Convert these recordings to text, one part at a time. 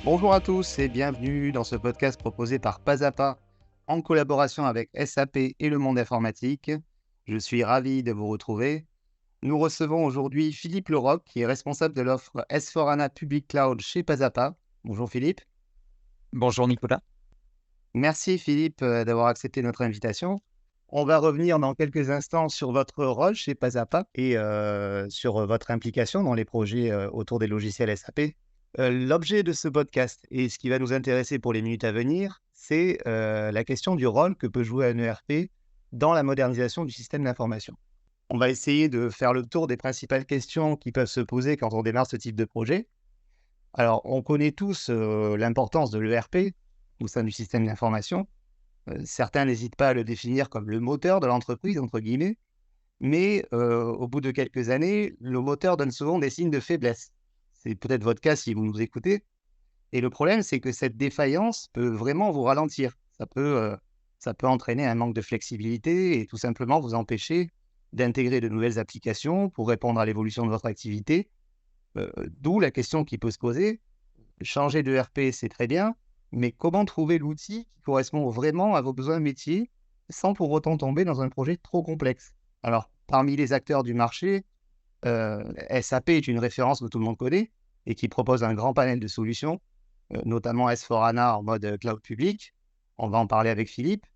Bonjour à tous et bienvenue dans ce podcast proposé par Pas à Pas en collaboration avec SAP et le monde informatique. Je suis ravi de vous retrouver. Nous recevons aujourd'hui Philippe Leroc qui est responsable de l'offre S4HANA Public Cloud chez Pas à Pas. Bonjour Philippe. Bonjour Nicolas. Merci Philippe d'avoir accepté notre invitation. On va revenir dans quelques instants sur votre rôle chez Pas à Pas et sur votre implication dans les projets autour des logiciels SAP. L'objet de ce podcast et ce qui va nous intéresser pour les minutes à venir, c'est la question du rôle que peut jouer un ERP dans la modernisation du système d'information. On va essayer de faire le tour des principales questions qui peuvent se poser quand on démarre ce type de projet. Alors, on connaît tous l'importance de l'ERP au sein du système d'information. Certains n'hésitent pas à le définir comme le moteur de l'entreprise, entre guillemets, mais au bout de quelques années, le moteur donne souvent des signes de faiblesse. C'est peut-être votre cas si vous nous écoutez. Et le problème, c'est que cette défaillance peut vraiment vous ralentir. Ça peut entraîner un manque de flexibilité et tout simplement vous empêcher d'intégrer de nouvelles applications pour répondre à l'évolution de votre activité. D'où la question qui peut se poser, changer de RP, c'est très bien, mais comment trouver l'outil qui correspond vraiment à vos besoins métiers sans pour autant tomber dans un projet trop complexe? Alors, parmi les acteurs du marché, SAP est une référence que tout le monde connaît et qui propose un grand panel de solutions, notamment S4HANA en mode cloud public. On va en parler avec Philippe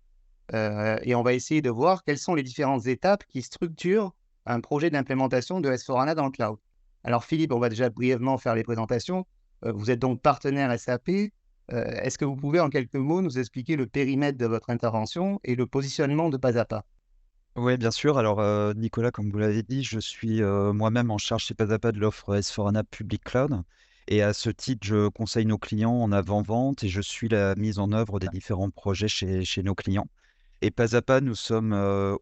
et on va essayer de voir quelles sont les différentes étapes qui structurent un projet d'implémentation de S4HANA dans le cloud. Alors Philippe, on va déjà brièvement faire les présentations. Vous êtes donc partenaire SAP. Est-ce que vous pouvez en quelques mots nous expliquer le périmètre de votre intervention et le positionnement de Pas à Pas? Oui, bien sûr. Alors, Nicolas, comme vous l'avez dit, je suis moi-même en charge chez Pas à Pas de l'offre S4HANA Public Cloud. Et à ce titre, je conseille nos clients en avant-vente et je suis la mise en œuvre des différents projets chez nos clients. Et Pas à Pas, nous sommes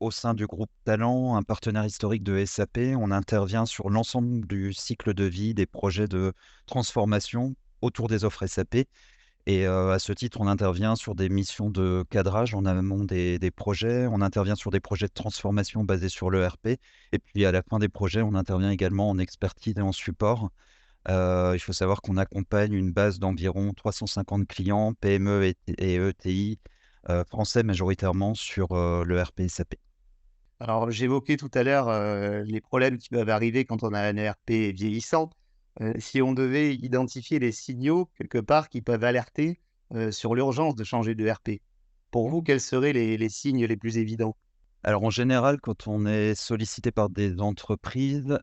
au sein du groupe Talent, un partenaire historique de SAP. On intervient sur l'ensemble du cycle de vie des projets de transformation autour des offres SAP. Et à ce titre, on intervient sur des missions de cadrage en amont des projets. On intervient sur des projets de transformation basés sur l'ERP et puis à la fin des projets, on intervient également en expertise et en support. Il faut savoir qu'on accompagne une base d'environ 350 clients, PME et ETI, français majoritairement sur, l'ERP SAP. Alors, j'évoquais tout à l'heure les problèmes qui peuvent arriver quand on a un ERP vieillissant. Si on devait identifier les signaux, quelque part, qui peuvent alerter sur l'urgence de changer de ERP, pour vous, quels seraient les signes les plus évidents? Alors en général, quand on est sollicité par des entreprises,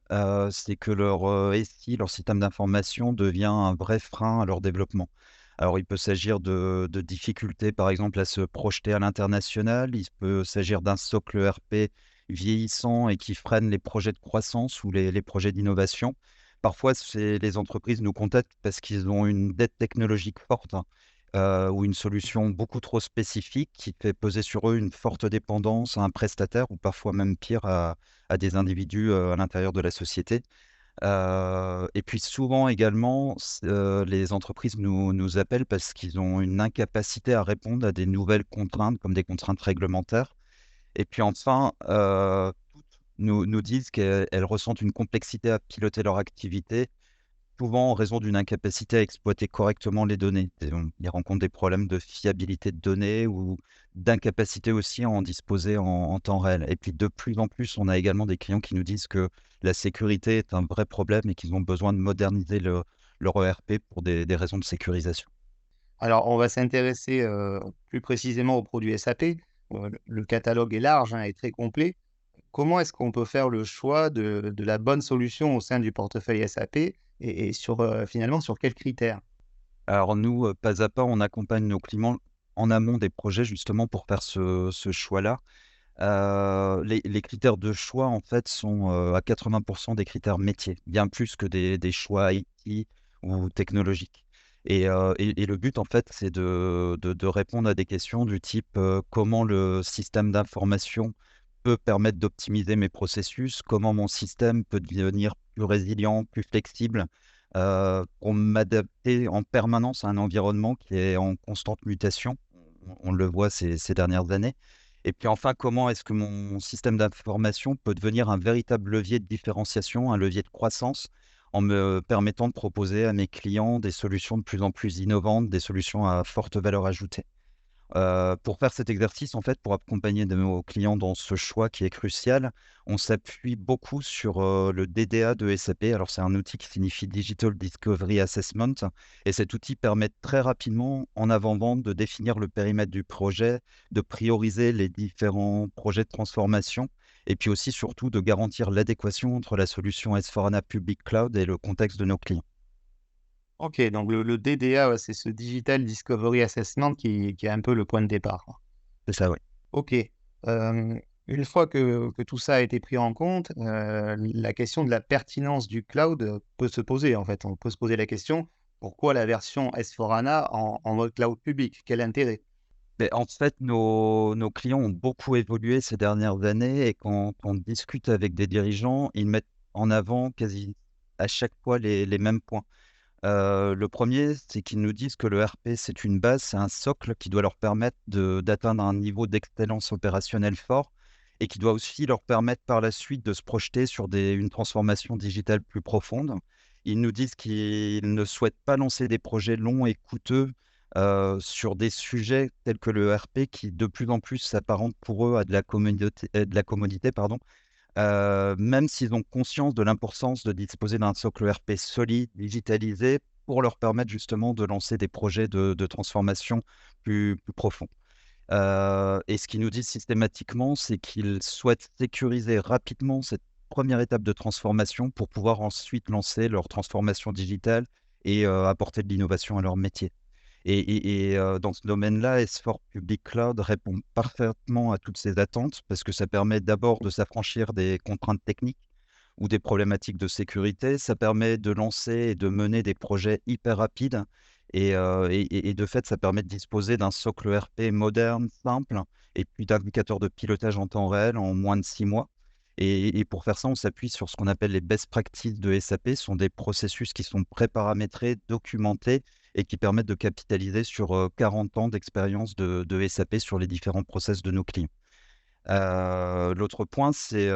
c'est que leur, SI, leur système d'information devient un vrai frein à leur développement. Alors il peut s'agir de difficultés, par exemple, à se projeter à l'international. Il peut s'agir d'un socle ERP vieillissant et qui freine les projets de croissance ou les projets d'innovation. Parfois, c'est les entreprises nous contactent parce qu'ils ont une dette technologique forte, ou une solution beaucoup trop spécifique qui fait peser sur eux une forte dépendance à un prestataire ou parfois même pire à des individus, à l'intérieur de la société. Et puis souvent également, les entreprises nous appellent parce qu'ils ont une incapacité à répondre à des nouvelles contraintes, comme des contraintes réglementaires. Et puis enfin, toutes nous disent qu'elles ressentent une complexité à piloter leur activité, souvent en raison d'une incapacité à exploiter correctement les données. Ils rencontrent des problèmes de fiabilité de données ou d'incapacité aussi à en disposer en temps réel. Et puis de plus en plus, on a également des clients qui nous disent que la sécurité est un vrai problème et qu'ils ont besoin de moderniser leur ERP pour des raisons de sécurisation. Alors, on va s'intéresser plus précisément aux produits SAP. Le catalogue est large hein, et très complet. Comment est-ce qu'on peut faire le choix de la bonne solution au sein du portefeuille SAP et sur, finalement, sur quels critères? Alors nous, pas à pas, on accompagne nos clients en amont des projets justement pour faire ce choix-là. Les critères de choix, en fait, sont, à 80 des critères métiers, bien plus que des choix IT ou technologiques. Et le but, en fait, c'est de répondre à des questions du type, comment le système d'information peut permettre d'optimiser mes processus? Comment mon système peut devenir plus résilient, plus flexible, pour m'adapter en permanence à un environnement qui est en constante mutation? On le voit ces dernières années. Et puis enfin, comment est-ce que mon système d'information peut devenir un véritable levier de différenciation, un levier de croissance, en me permettant de proposer à mes clients des solutions de plus en plus innovantes, des solutions à forte valeur ajoutée. Pour faire cet exercice, en fait, pour accompagner de nos clients dans ce choix qui est crucial, on s'appuie beaucoup sur, le DDA de SAP. Alors c'est un outil qui signifie Digital Discovery Assessment et cet outil permet très rapidement, en avant-vente, de définir le périmètre du projet, de prioriser les différents projets de transformation et puis aussi, surtout, de garantir l'adéquation entre la solution S/4HANA Public Cloud et le contexte de nos clients. OK, donc le DDA, ouais, c'est ce Digital Discovery Assessment qui est un peu le point de départ, quoi. C'est ça, oui. OK, une fois que tout ça a été pris en compte, la question de la pertinence du cloud, peut se poser, en fait. On peut se poser la question: «Pourquoi la version S/4HANA en mode cloud public? Quel intérêt?» Beh, en fait, nos clients ont beaucoup évolué ces dernières années et quand on discute avec des dirigeants, ils mettent en avant quasi à chaque fois les mêmes points. Le premier, c'est qu'ils nous disent que le RP, c'est une base, c'est un socle qui doit leur permettre d'atteindre un niveau d'excellence opérationnelle fort et qui doit aussi leur permettre par la suite de se projeter sur une transformation digitale plus profonde. Ils nous disent qu'ils ne souhaitent pas lancer des projets longs et coûteux, sur des sujets tels que le RP qui de plus en plus s'apparentent pour eux à de la commodité, pardon. Même s'ils ont conscience de l'importance de disposer d'un socle ERP solide, digitalisé, pour leur permettre justement de lancer des projets de transformation plus profonds. Et ce qu'ils nous disent systématiquement, c'est qu'ils souhaitent sécuriser rapidement cette première étape de transformation pour pouvoir ensuite lancer leur transformation digitale et apporter de l'innovation à leur métier. Dans ce domaine-là, S4 Public Cloud répond parfaitement à toutes ces attentes parce que ça permet d'abord de s'affranchir des contraintes techniques ou des problématiques de sécurité. Ça permet de lancer et de mener des projets hyper rapides et de fait, ça permet de disposer d'un socle ERP moderne, simple et puis d'indicateurs de pilotage en temps réel en moins de 6 mois. Et pour faire ça, on s'appuie sur ce qu'on appelle les best practices de SAP. Ce sont des processus qui sont pré-paramétrés, documentés et qui permettent de capitaliser sur, 40 ans d'expérience de SAP sur les différents process de nos clients. L'autre point, c'est,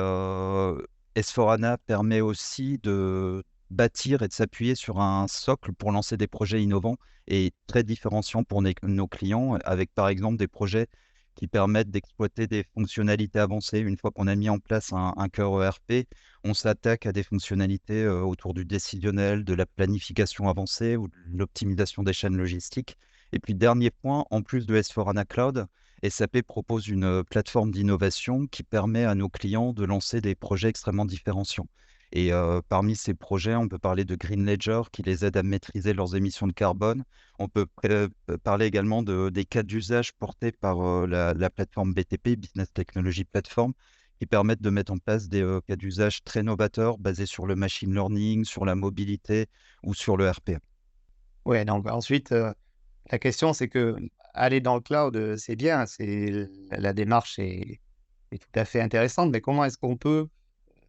S/4HANA permet aussi de bâtir et de s'appuyer sur un socle pour lancer des projets innovants et très différenciants pour nos clients, avec par exemple des projets qui permettent d'exploiter des fonctionnalités avancées. Une fois qu'on a mis en place un cœur ERP, on s'attaque à des fonctionnalités, autour du décisionnel, de la planification avancée ou de l'optimisation des chaînes logistiques. Et puis dernier point, en plus de S/4HANA Cloud, SAP propose une, plateforme d'innovation qui permet à nos clients de lancer des projets extrêmement différenciants et parmi ces projets, on peut parler de Green Ledger qui les aide à maîtriser leurs émissions de carbone. On peut parler également des cas d'usage portés par, la plateforme BTP, Business Technology Platform, qui permettent de mettre en place des, cas d'usage très novateurs basés sur le machine learning, sur la mobilité ou sur le RPA. Ouais, donc ensuite, la question c'est que aller dans le cloud, c'est bien, c'est la démarche est tout à fait intéressante, mais comment est-ce qu'on peut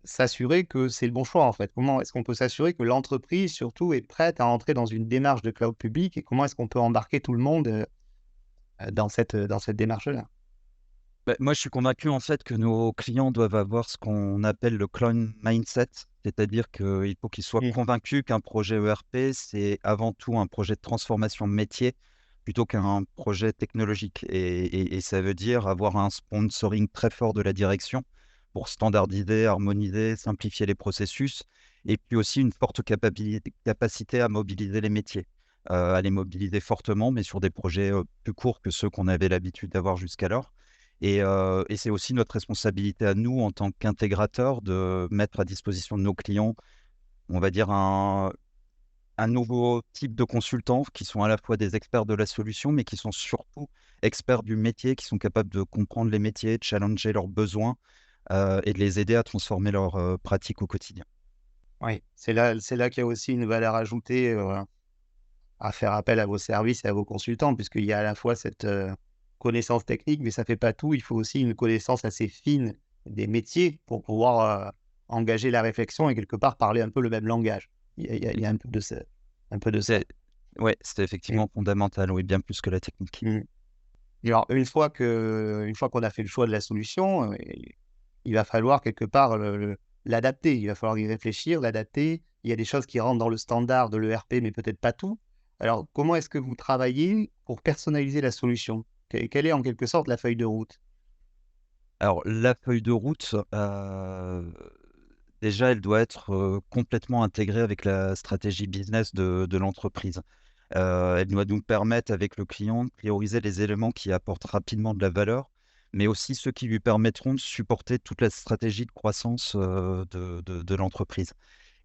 s'assurer que c'est le bon choix, en fait? Comment est-ce qu'on peut s'assurer que l'entreprise, surtout, est prête à entrer dans une démarche de cloud public et comment est-ce qu'on peut embarquer tout le monde, dans cette démarche-là? Bah, moi, je suis convaincu en fait que nos clients doivent avoir ce qu'on appelle le clone mindset, c'est-à-dire qu'il faut qu'ils soient Mmh. convaincus qu'un projet ERP, c'est avant tout un projet de transformation métier plutôt qu'un projet technologique. Et ça veut dire avoir un sponsoring très fort de la direction pour standardiser, harmoniser, simplifier les processus, et puis aussi une forte capacité à mobiliser les métiers, à les mobiliser fortement, mais sur des projets plus courts que ceux qu'on avait l'habitude d'avoir jusqu'alors. Et c'est aussi notre responsabilité à nous, en tant qu'intégrateurs, de mettre à disposition de nos clients, on va dire un nouveau type de consultants qui sont à la fois des experts de la solution, mais qui sont surtout experts du métier, qui sont capables de comprendre les métiers, de challenger leurs besoins, et de les aider à transformer leurs, pratiques au quotidien. Oui, c'est là qu'il y a aussi une valeur ajoutée, à faire appel à vos services et à vos consultants, puisqu'il y a à la fois cette, connaissance technique, mais ça fait pas tout. Il faut aussi une connaissance assez fine des métiers pour pouvoir, engager la réflexion et quelque part parler un peu le même langage. Il y a un peu de ce un peu de ça. C'est ouais, c'est Mmh, effectivement fondamental, oui, bien plus que la technique. mmh. Et alors une fois qu'on a fait le choix de la solution, il va falloir quelque part l'adapter. Il va falloir y réfléchir, l'adapter. Il y a des choses qui rentrent dans le standard de l'ERP, mais peut-être pas tout. Alors, comment est-ce que vous travaillez pour personnaliser la solution? Quelle est en quelque sorte la feuille de route? Alors la feuille de route, déjà elle doit être, complètement intégrée avec la stratégie business de l'entreprise. Elle doit nous permettre avec le client de prioriser les éléments qui apportent rapidement de la valeur, mais aussi ceux qui lui permettront de supporter toute la stratégie de croissance, de l'entreprise.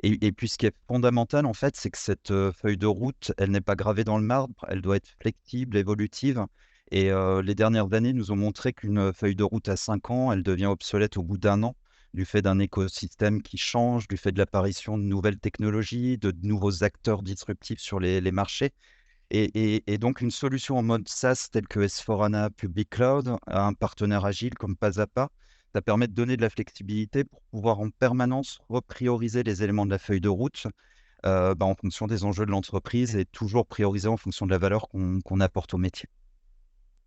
Et puis ce qui est fondamental en fait, c'est que cette, feuille de route, elle n'est pas gravée dans le marbre, elle doit être flexible, évolutive et les dernières années nous ont montré qu'une, feuille de route à 5 ans, elle devient obsolète au bout d'un an, du fait d'un écosystème qui change, du fait de l'apparition de nouvelles technologies, de nouveaux acteurs disruptifs sur les marchés. Et donc une solution en mode SaaS telle que S/4HANA Public Cloud, un partenaire agile comme Pasapa, ça permet de donner de la flexibilité pour pouvoir en permanence reprioriser les éléments de la feuille de route, en fonction des enjeux de l'entreprise et toujours prioriser en fonction de la valeur qu'on apporte au métier.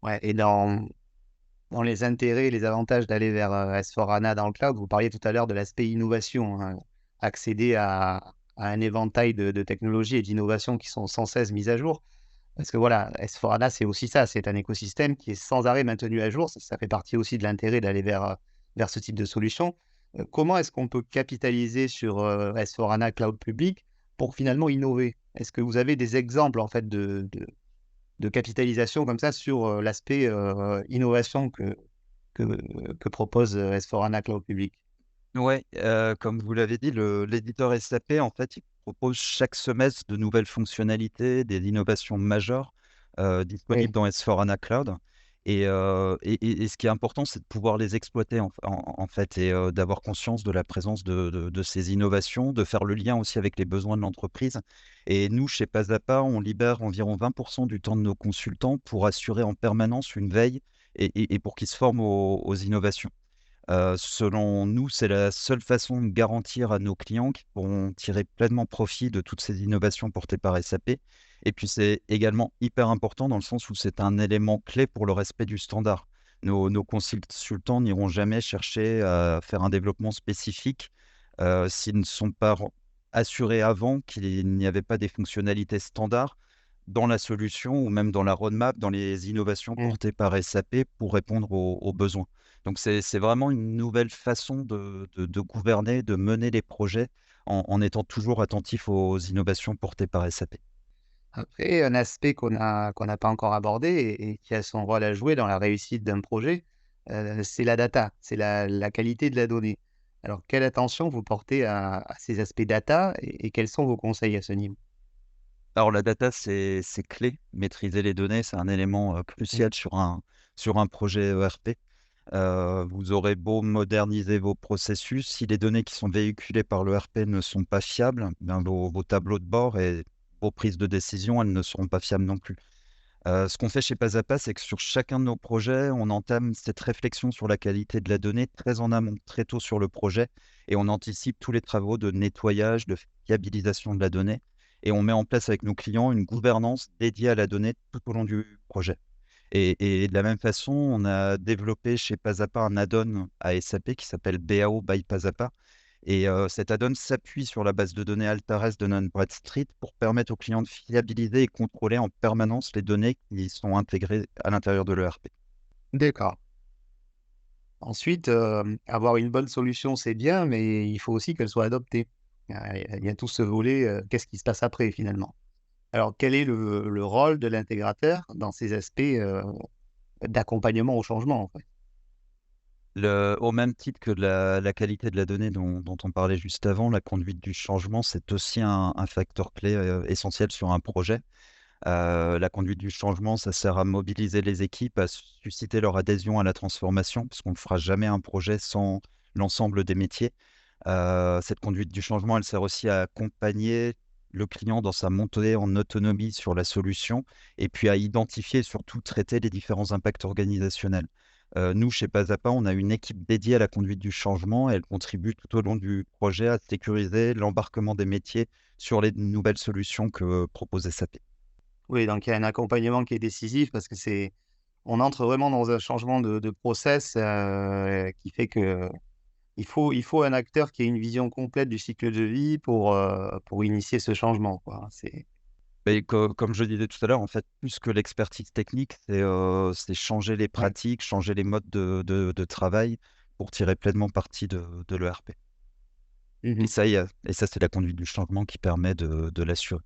Ouais, et dans les intérêts et les avantages d'aller vers, S/4HANA dans le cloud, vous parliez tout à l'heure de l'aspect innovation, hein. Accéder à un éventail de technologies et d'innovations qui sont sans cesse mises à jour. Parce que voilà, S/4HANA, c'est aussi ça, c'est un écosystème qui est sans arrêt maintenu à jour. Ça fait partie aussi de l'intérêt d'aller vers ce type de solution. Comment est-ce qu'on peut capitaliser sur, S/4HANA Cloud Public pour finalement innover? Est-ce que vous avez des exemples en fait de capitalisation comme ça sur, l'aspect, innovation que que propose, S/4HANA Cloud Public? Ouais, comme vous l'avez dit, l'éditeur SAP, en fait, il propose chaque semestre de nouvelles fonctionnalités, des innovations majeures, Oui. disponibles dans S/4HANA Cloud et ce qui est important, c'est de pouvoir les exploiter en fait et d'avoir conscience de la présence de ces innovations, de faire le lien aussi avec les besoins de l'entreprise et nous, chez Pasapa, on libère environ 20 du temps de nos consultants pour assurer en permanence une veille et pour qu'ils se forment aux innovations. Selon nous, c'est la seule façon de garantir à nos clients qu'ils pourront tirer pleinement profit de toutes ces innovations portées par SAP. Et puis, c'est également hyper important dans le sens où c'est un élément clé pour le respect du standard. Nos consultants n'iront jamais chercher à faire un développement spécifique s'ils ne sont pas assurés avant qu'il n'y avait pas des fonctionnalités standards dans la solution ou même dans la roadmap, dans les innovations Mmh. portées par SAP pour répondre aux besoins. Donc c'est vraiment une nouvelle façon de gouverner, de mener les projets en étant toujours attentif aux innovations portées par SAP. Après, un aspect qu'on n'a pas encore abordé et qui a son rôle à jouer dans la réussite d'un projet, c'est la data, c'est la qualité de la donnée. Alors, quelle attention vous portez à ces aspects data et quels sont vos conseils à ce niveau? Alors la data, c'est clé. Maîtriser les données, c'est un élément, Mmh. crucial sur un projet ERP. Vous aurez beau moderniser vos processus, si les données qui sont véhiculées par l'ERP ne sont pas fiables, ben vos tableaux de bord et vos prises de décision, elles ne seront pas fiables non plus. Ce qu'on fait chez Pasapa, c'est que sur chacun de nos projets, on entame cette réflexion sur la qualité de la donnée très en amont, très tôt sur le projet et on anticipe tous les travaux de nettoyage, de fiabilisation de la donnée et on met en place avec nos clients une gouvernance dédiée à la donnée tout au long du projet. Et de la même façon, on a développé chez Pasapa un add-on à SAP qui s'appelle BAO by Pasapa et cet add-on s'appuie sur la base de données Altares de Bradstreet pour permettre aux clients de fiabiliser et contrôler en permanence les données qui sont intégrées à l'intérieur de l'ERP. D'accord. Ensuite, avoir une bonne solution, c'est bien, mais il faut aussi qu'elle soit adoptée. Il y a tout ce volet, qu'est-ce qui se passe après finalement? Alors, quel est le rôle de l'intégrateur dans ces aspects, d'accompagnement au changement, en fait? Au même titre que la qualité de la donnée dont on parlait juste avant, la conduite du changement, c'est aussi un facteur clé, essentiel sur un projet. La conduite du changement, ça sert à mobiliser les équipes, à susciter leur adhésion à la transformation, parce qu'on ne fera jamais un projet sans l'ensemble des métiers. Cette conduite du changement, elle sert aussi à accompagner le client dans sa montée en autonomie sur la solution et puis à identifier et surtout traiter les différents impacts organisationnels. Nous, chez Pasapa, on a une équipe dédiée à la conduite du changement et elle contribue tout au long du projet à sécuriser l'embarquement des métiers sur les nouvelles solutions que propose SAP. Oui, donc il y a un accompagnement qui est décisif parce que c'est on entre vraiment dans un changement de process, qui fait que il faut un acteur qui ait une vision complète du cycle de vie pour initier ce changement, quoi. Et comme je disais tout à l'heure, en fait, plus que l'expertise technique, c'est changer les Ouais. pratiques, changer les modes de travail pour tirer pleinement parti de l'ERP. Mmh. Et ça, c'est la conduite du changement qui permet de l'assurer.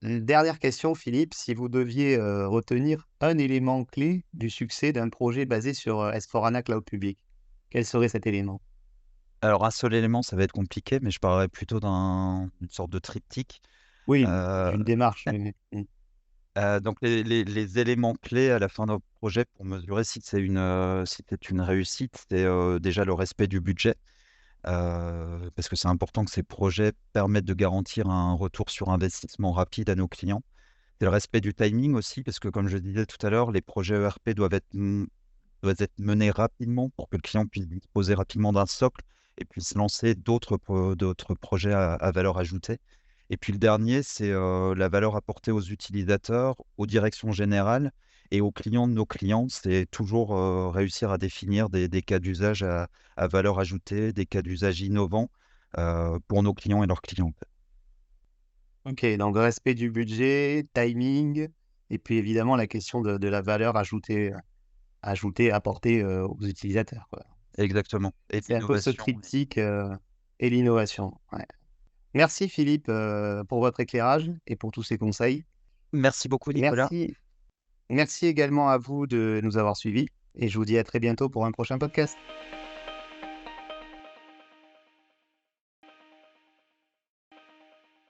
Une dernière question, Philippe, si vous deviez, retenir un élément clé du succès d'un projet basé sur, S/4HANA Cloud Public, quel serait cet élément? Alors un seul élément, ça va être compliqué, mais je parlerais plutôt d'une sorte de triptyque. Oui, Heu d'une démarche, oui, oui. Mmh. donc les éléments clés à la fin d'un projet pour mesurer si c'est une réussite, c'est, déjà le respect du budget. Parce que c'est important que ces projets permettent de garantir un retour sur investissement rapide à nos clients. C'est le respect du timing aussi, parce que comme je disais tout à l'heure, les projets ERP doivent être menés rapidement pour que le client puisse disposer rapidement d'un socle et puisse lancer d'autres projets à valeur ajoutée. Et puis le dernier, c'est, la valeur apportée aux utilisateurs, aux directions générales et aux clients de nos clients. C'est toujours, réussir à définir des cas d'usage à valeur ajoutée, des cas d'usage innovants, pour nos clients et leurs clients, en fait. OK, donc respect du budget, timing et puis évidemment la question de la valeur ajoutée, apportée, aux utilisateurs, quoi. Exactement, et de C'est un peu ce l'innovation. triptyque, et l'innovation, ouais. Merci Philippe, pour votre éclairage et pour tous ces conseils. Merci beaucoup, Nicolas. Merci merci également à vous de nous avoir suivis et je vous dis à très bientôt pour un prochain podcast.